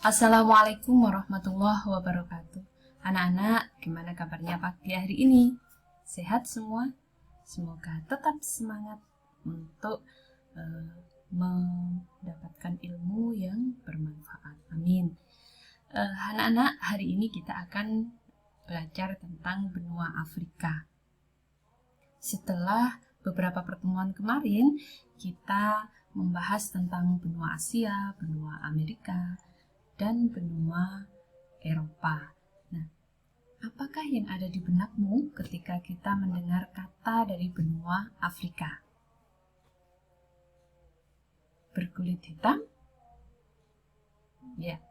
Assalamualaikum warahmatullahi wabarakatuh. Anak-anak, gimana kabarnya pagi hari ini? Sehat semua? Semoga tetap semangat untuk mendapatkan ilmu yang bermanfaat. Amin. Anak-anak, hari ini kita akan belajar tentang benua Afrika. Setelah beberapa pertemuan kemarin, kita membahas tentang benua Asia, benua Amerika, dan benua Eropa. Nah, apakah yang ada di benakmu ketika kita mendengar kata dari benua Afrika? Berkulit hitam? Ya.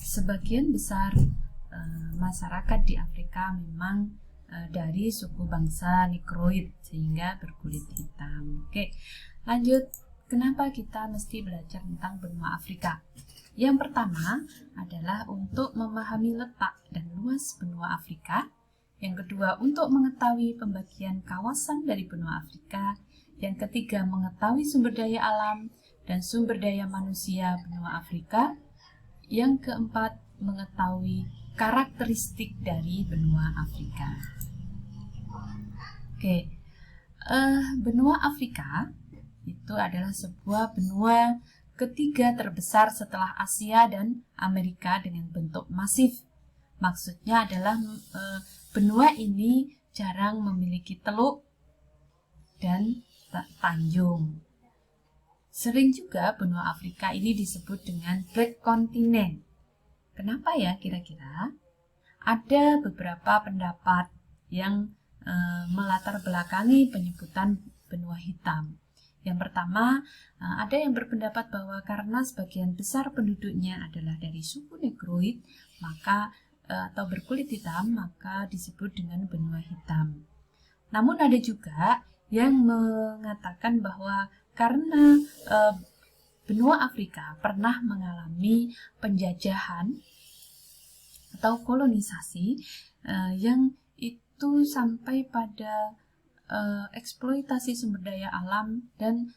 Sebagian besar masyarakat di Afrika memang dari suku bangsa Negroid sehingga berkulit hitam. Oke, lanjut. Kenapa kita mesti belajar tentang benua Afrika? Yang pertama adalah untuk memahami letak dan luas benua Afrika. Yang kedua, untuk mengetahui pembagian kawasan dari benua Afrika. Yang ketiga, mengetahui sumber daya alam dan sumber daya manusia benua Afrika. Yang keempat, mengetahui karakteristik dari benua Afrika. Oke, benua Afrika itu adalah sebuah benua ketiga terbesar setelah Asia dan Amerika dengan bentuk masif. Maksudnya adalah benua ini jarang memiliki teluk dan tanjung. Sering juga benua Afrika ini disebut dengan Black Continent. Kenapa ya kira-kira? Ada beberapa pendapat yang melatar belakangi penyebutan benua hitam. Yang pertama, ada yang berpendapat bahwa karena sebagian besar penduduknya adalah dari suku Negroid, maka atau berkulit hitam, maka disebut dengan benua hitam. Namun ada juga yang mengatakan bahwa karena benua Afrika pernah mengalami penjajahan atau kolonisasi yang itu sampai pada eksploitasi sumber daya alam dan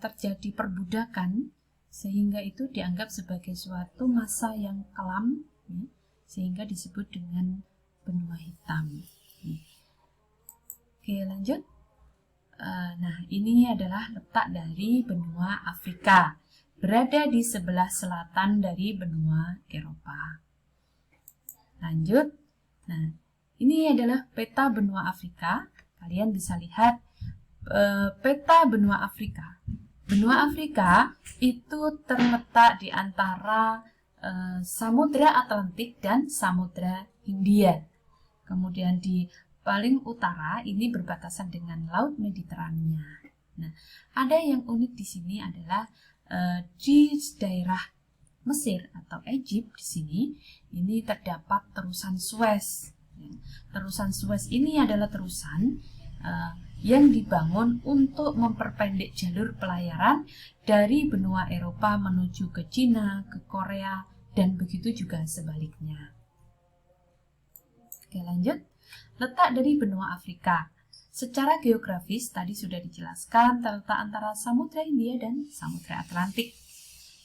terjadi perbudakan, sehingga itu dianggap sebagai suatu masa yang kelam, ya, sehingga disebut dengan benua hitam. Oke, lanjut. Nah, ini adalah letak dari benua Afrika, berada di sebelah selatan dari benua Eropa. Lanjut. Nah, ini adalah peta benua Afrika. Kalian bisa lihat peta benua Afrika. Benua Afrika itu terletak di antara Samudra Atlantik dan Samudra Hindia. Kemudian di paling utara ini berbatasan dengan Laut Mediterania. Nah, ada yang unik di sini adalah di daerah Mesir atau Egypt di sini ini terdapat terusan Suez. Terusan Suez ini adalah terusan yang dibangun untuk memperpendek jalur pelayaran dari benua Eropa menuju ke Cina, ke Korea, dan begitu juga sebaliknya. Oke, lanjut. Letak dari benua Afrika. Secara geografis tadi sudah dijelaskan terletak antara Samudra Hindia dan Samudra Atlantik.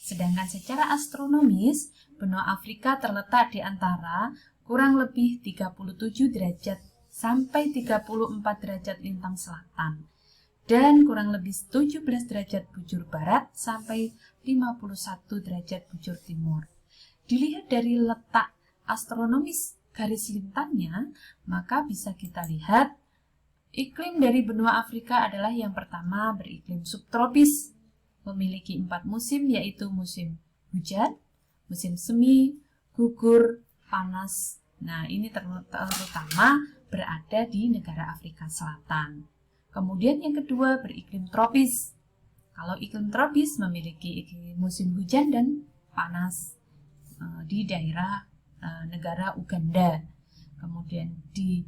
Sedangkan secara astronomis, benua Afrika terletak di antara kurang lebih 37 derajat sampai 34 derajat lintang selatan dan kurang lebih 17 derajat bujur barat sampai 51 derajat bujur timur. Dilihat dari letak astronomis garis lintangnya, maka bisa kita lihat iklim dari benua Afrika adalah yang pertama beriklim subtropis, memiliki 4 musim, yaitu musim hujan, musim semi, gugur, panas. Nah, ini terutama berada di negara Afrika Selatan. Kemudian yang kedua beriklim tropis. Kalau iklim tropis memiliki musim hujan dan panas di daerah negara Uganda. Kemudian di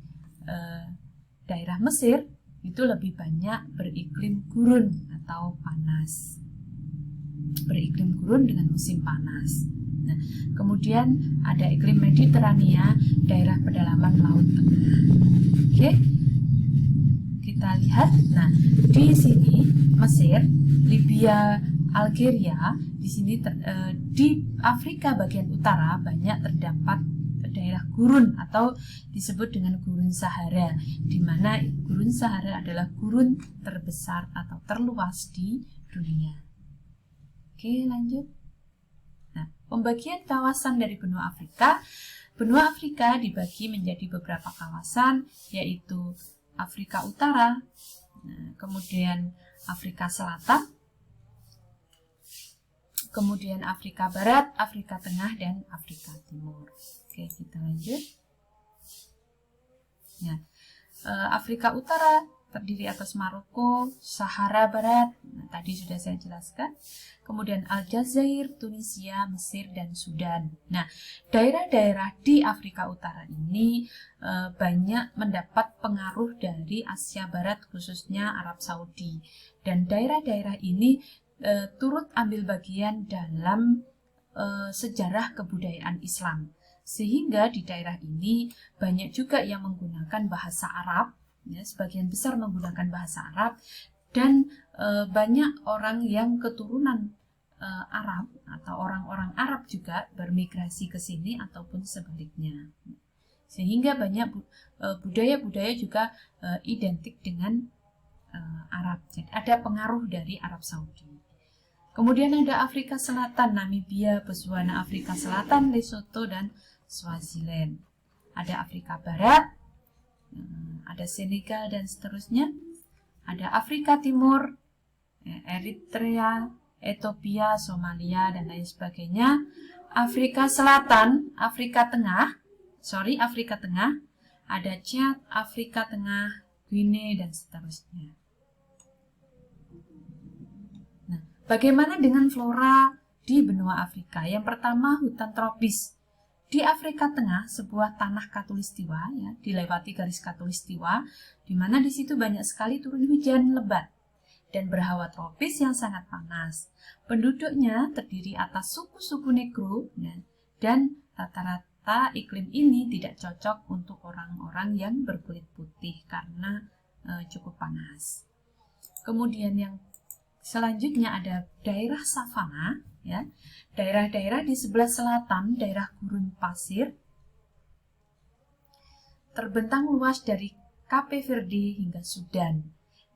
daerah Mesir itu lebih banyak beriklim gurun atau panas. Beriklim gurun dengan musim panas. Nah, kemudian ada iklim Mediterania, daerah pedalaman Laut Tengah. Oke, kita lihat. Nah, di sini Mesir, Libya, Algeria, di sini di Afrika bagian utara banyak terdapat daerah gurun atau disebut dengan gurun Sahara, di mana gurun Sahara adalah gurun terbesar atau terluas di dunia. Oke, lanjut. Nah, pembagian kawasan dari benua Afrika dibagi menjadi beberapa kawasan, yaitu Afrika Utara, kemudian Afrika Selatan, kemudian Afrika Barat, Afrika Tengah, dan Afrika Timur. Oke, kita lanjut. Ya, Afrika Utara terdiri atas Maroko, Sahara Barat, tadi sudah saya jelaskan. Kemudian Aljazair, Tunisia, Mesir, dan Sudan. Nah, daerah-daerah di Afrika Utara ini banyak mendapat pengaruh dari Asia Barat, khususnya Arab Saudi. Dan daerah-daerah ini turut ambil bagian dalam sejarah kebudayaan Islam. Sehingga di daerah ini banyak juga yang menggunakan bahasa Arab, ya, sebagian besar menggunakan bahasa Arab, dan banyak orang yang keturunan Arab atau orang-orang Arab juga bermigrasi ke sini ataupun sebaliknya. Sehingga banyak budaya-budaya juga identik dengan Arab. Jadi ada pengaruh dari Arab Saudi. Kemudian ada Afrika Selatan, Namibia, Botswana, Afrika Selatan, Lesotho, dan Swaziland. Ada Afrika Barat, ada Senegal, dan seterusnya. Ada Afrika Timur, Eritrea, Ethiopia, Somalia, dan lain sebagainya. Afrika Selatan, Afrika Tengah, ada Chad, Afrika Tengah, Guinea, dan seterusnya. Nah, bagaimana dengan flora di benua Afrika? Yang pertama, hutan tropis. Di Afrika Tengah, sebuah tanah khatulistiwa, ya, dilewati garis khatulistiwa, di mana di situ banyak sekali turun hujan lebat dan berhawa tropis yang sangat panas. Penduduknya terdiri atas suku-suku Negro, ya, dan rata-rata iklim ini tidak cocok untuk orang-orang yang berkulit putih karena cukup panas. Kemudian yang selanjutnya ada daerah savana, ya. Daerah-daerah di sebelah selatan, daerah gurun pasir, terbentang luas dari Cape Verde hingga Sudan.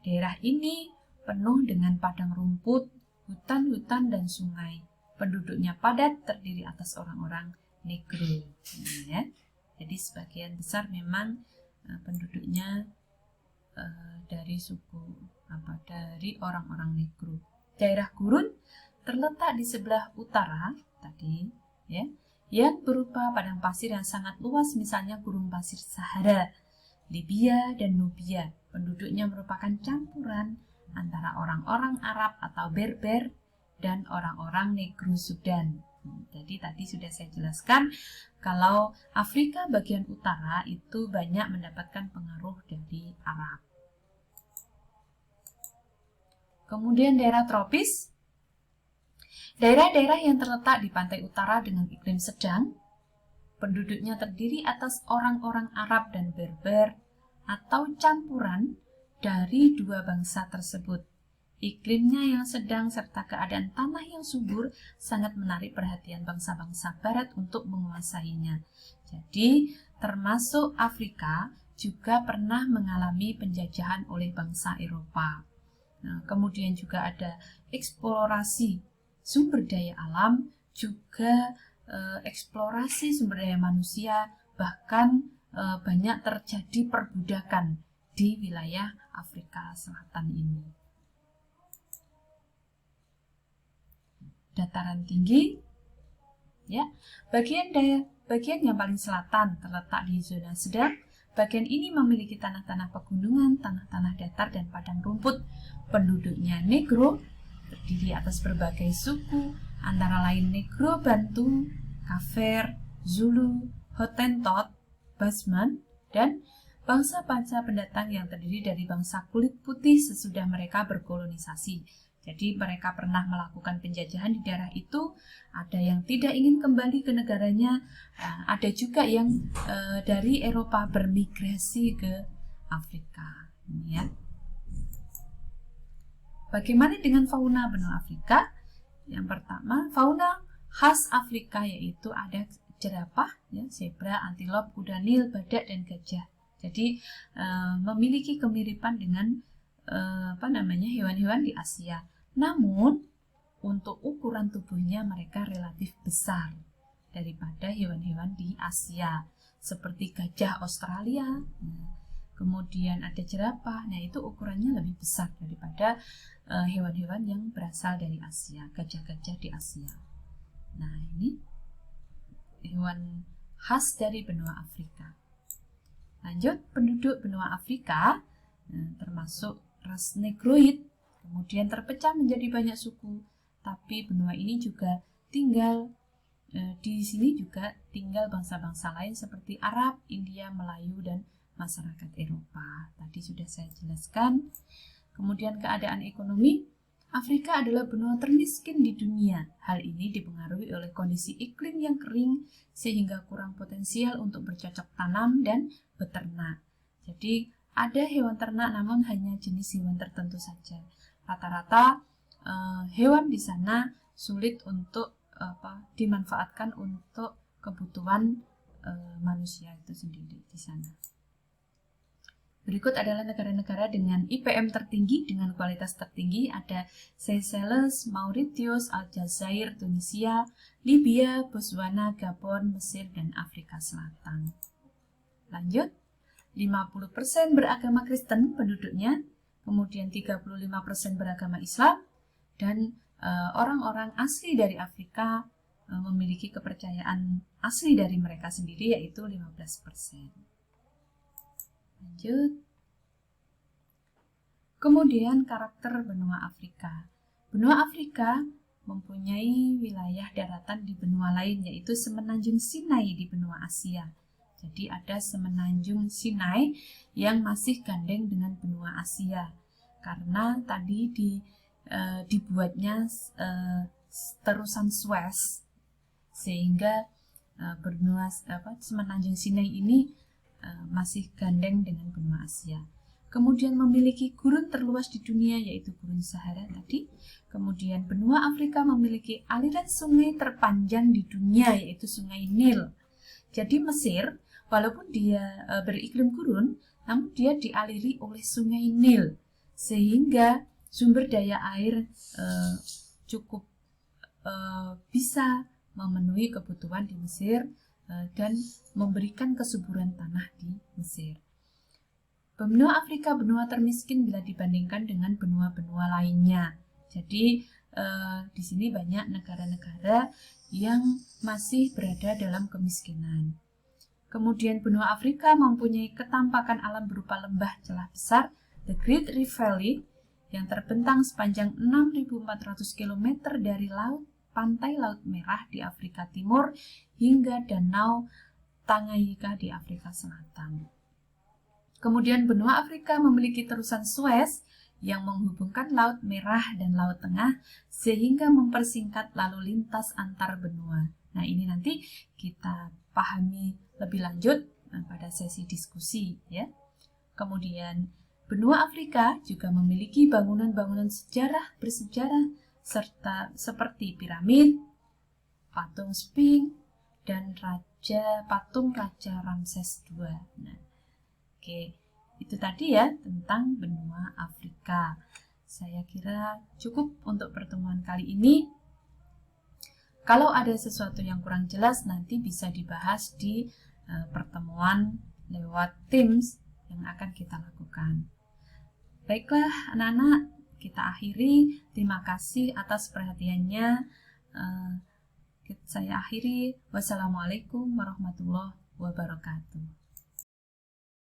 Daerah ini penuh dengan padang rumput, hutan-hutan, dan sungai. Penduduknya padat, terdiri atas orang-orang Negro. Ya. Jadi sebagian besar memang penduduknya dari orang-orang Negro. Daerah gurun terletak di sebelah utara tadi, ya, yang berupa padang pasir yang sangat luas, misalnya gurun pasir Sahara, Libya, dan Nubia. Penduduknya merupakan campuran antara orang-orang Arab atau Berber dan orang-orang Negro Sudan. Jadi tadi sudah saya jelaskan kalau Afrika bagian utara itu banyak mendapatkan pengaruh dari Arab. Kemudian daerah tropis. Daerah-daerah yang terletak di pantai utara dengan iklim sedang, penduduknya terdiri atas orang-orang Arab dan Berber atau campuran dari dua bangsa tersebut. Iklimnya yang sedang serta keadaan tanah yang subur sangat menarik perhatian bangsa-bangsa Barat untuk menguasainya. Jadi, termasuk Afrika juga pernah mengalami penjajahan oleh bangsa Eropa. Nah, kemudian juga ada eksplorasi sumber daya alam, juga eksplorasi sumber daya manusia, bahkan banyak terjadi perbudakan di wilayah Afrika Selatan ini. Dataran tinggi, ya, bagian yang paling selatan terletak di zona sedang. Bagian ini memiliki tanah-tanah pegunungan, tanah-tanah datar, dan padang rumput. Penduduknya Negro, terdiri atas berbagai suku, antara lain Negro Bantu, Kafer, Zulu, Hottentot, Basman, dan bangsa-bangsa pendatang yang terdiri dari bangsa kulit putih sesudah mereka berkolonisasi. Jadi mereka pernah melakukan penjajahan di daerah itu, ada yang tidak ingin kembali ke negaranya, ada juga yang dari Eropa bermigrasi ke Afrika. Ini ya. Bagaimana dengan fauna benua Afrika? Yang pertama, fauna khas Afrika yaitu ada jerapah, ya, zebra, antilop, kuda nil, badak, dan gajah. Jadi memiliki kemiripan dengan hewan-hewan di Asia. Namun untuk ukuran tubuhnya mereka relatif besar daripada hewan-hewan di Asia, seperti gajah Australia. Kemudian ada jerapah, nah itu ukurannya lebih besar daripada hewan-hewan yang berasal dari Asia, gajah-gajah di Asia. Nah, ini hewan khas dari benua Afrika. Lanjut, penduduk benua Afrika termasuk ras Negroid, kemudian terpecah menjadi banyak suku, tapi benua ini juga tinggal di sini juga tinggal bangsa-bangsa lain seperti Arab, India, Melayu, dan masyarakat Eropa. Tadi sudah saya jelaskan. Kemudian keadaan ekonomi, Afrika adalah benua termiskin di dunia. Hal ini dipengaruhi oleh kondisi iklim yang kering sehingga kurang potensial untuk bercocok tanam dan beternak. Jadi ada hewan ternak namun hanya jenis hewan tertentu saja. Rata-rata hewan di sana sulit untuk dimanfaatkan untuk kebutuhan manusia itu sendiri di sana. Berikut adalah negara-negara dengan IPM tertinggi dengan kualitas tertinggi. Ada Seychelles, Mauritius, Aljazair, Tunisia, Libya, Botswana, Gabon, Mesir, dan Afrika Selatan. Lanjut, 50% beragama Kristen penduduknya, kemudian 35% beragama Islam, dan orang-orang asli dari Afrika memiliki kepercayaan asli dari mereka sendiri yaitu 15%. Lanjut. Kemudian karakter benua Afrika. Benua Afrika mempunyai wilayah daratan di benua lain yaitu Semenanjung Sinai di benua Asia. Jadi ada Semenanjung Sinai yang masih gandeng dengan benua Asia karena tadi dibuatnya terusan Suez sehingga Semenanjung Sinai ini masih gandeng dengan benua Asia. Kemudian memiliki gurun terluas di dunia yaitu Gurun Sahara tadi. Kemudian benua Afrika memiliki aliran sungai terpanjang di dunia yaitu Sungai Nil. Jadi Mesir walaupun dia beriklim gurun, namun dia dialiri oleh Sungai Nil sehingga sumber daya air cukup bisa memenuhi kebutuhan di Mesir dan memberikan kesuburan tanah di Mesir. Benua Afrika benua termiskin bila dibandingkan dengan benua-benua lainnya. Jadi di sini banyak negara-negara yang masih berada dalam kemiskinan. Kemudian benua Afrika mempunyai ketampakan alam berupa lembah celah besar, The Great Rift Valley, yang terbentang sepanjang 6.400 km dari pantai Laut Merah di Afrika Timur hingga Danau Tanganyika di Afrika Selatan. Kemudian benua Afrika memiliki terusan Suez yang menghubungkan Laut Merah dan Laut Tengah sehingga mempersingkat lalu lintas antar benua. Nah, ini nanti kita pahami lebih lanjut pada sesi diskusi ya. Kemudian benua Afrika juga memiliki bangunan-bangunan bersejarah serta seperti piramid, patung Sphinx, dan patung Raja Ramses II. Nah, oke, itu tadi ya tentang benua Afrika. Saya kira cukup untuk pertemuan kali ini. Kalau ada sesuatu yang kurang jelas nanti bisa dibahas di pertemuan lewat Teams yang akan kita lakukan. Baiklah anak-anak, kita akhiri. Terima kasih atas perhatiannya. Saya akhiri. Wassalamualaikum warahmatullahi wabarakatuh.